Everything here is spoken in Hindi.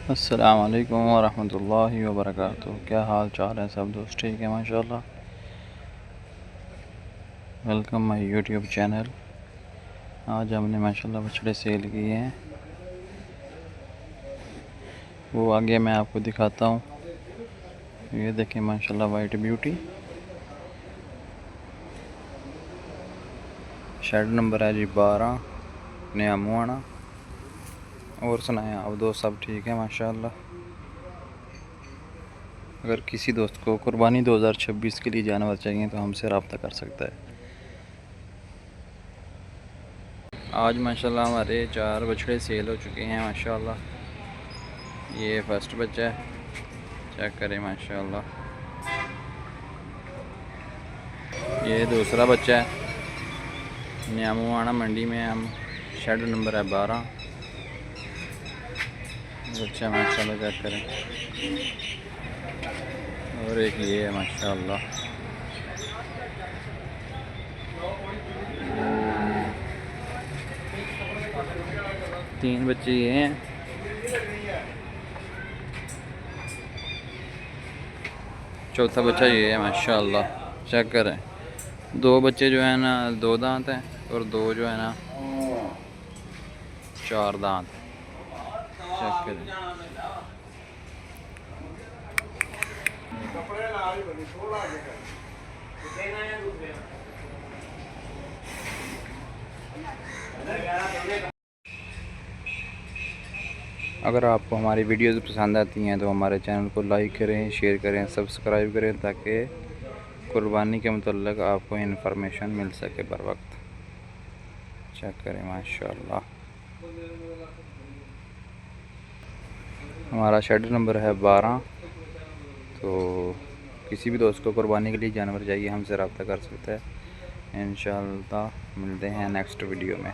अस्सलाम वालेकुम वरहमतुल्लाहि वबरकातुहू। क्या हाल चाल है सब दोस्त? ठीक है माशाल्लाह। Welcome my YouTube channel. आज हमने माशाल्लाह बछड़े सेल किए हैं, वो आगे मैं आपको दिखाता हूँ। ये देखें माशाल्लाह वाइट ब्यूटी। शेड नंबर है जी 12, नया मुआना। और सुनाएं आप दोस्त? सब ठीक है माशाल्लाह। अगर किसी दोस्त को कुर्बानी 2026 के लिए जानवर चाहिए तो हमसे रब्ता कर सकता है। आज माशाल्लाह हमारे 4 बछड़े सेल हो चुके हैं माशाल्लाह। ये फर्स्ट बच्चा है, चेक करें माशाल्लाह। ये दूसरा बच्चा है, न्यामुआना मंडी में हम। शेड नंबर है 12, बच्चा माशाल्लाह चेक करें। और एक ये है माशाल्लाह। तीन बच्चे ये हैं। चौथा बच्चा ये है माशाल्लाह, चेक करें। दो बच्चे जो है ना 2 दांत हैं, और 2 जो है ना 4 दांत। चेक करें। अगर आपको हमारी वीडियोज़ पसंद आती हैं तो हमारे चैनल को लाइक करें, शेयर करें, सब्सक्राइब करें, ताकि कुर्बानी के मुतल्लिक़ आपको इन्फॉर्मेशन मिल सके बर वक्त। चेक करें माशाल्लाह। हमारा शेड नंबर है 12। तो किसी भी दोस्त को कुर्बानी के लिए जानवर चाहिए हमसे रब्ता कर सकता है। इंशाअल्लाह मिलते हैं नेक्स्ट वीडियो में।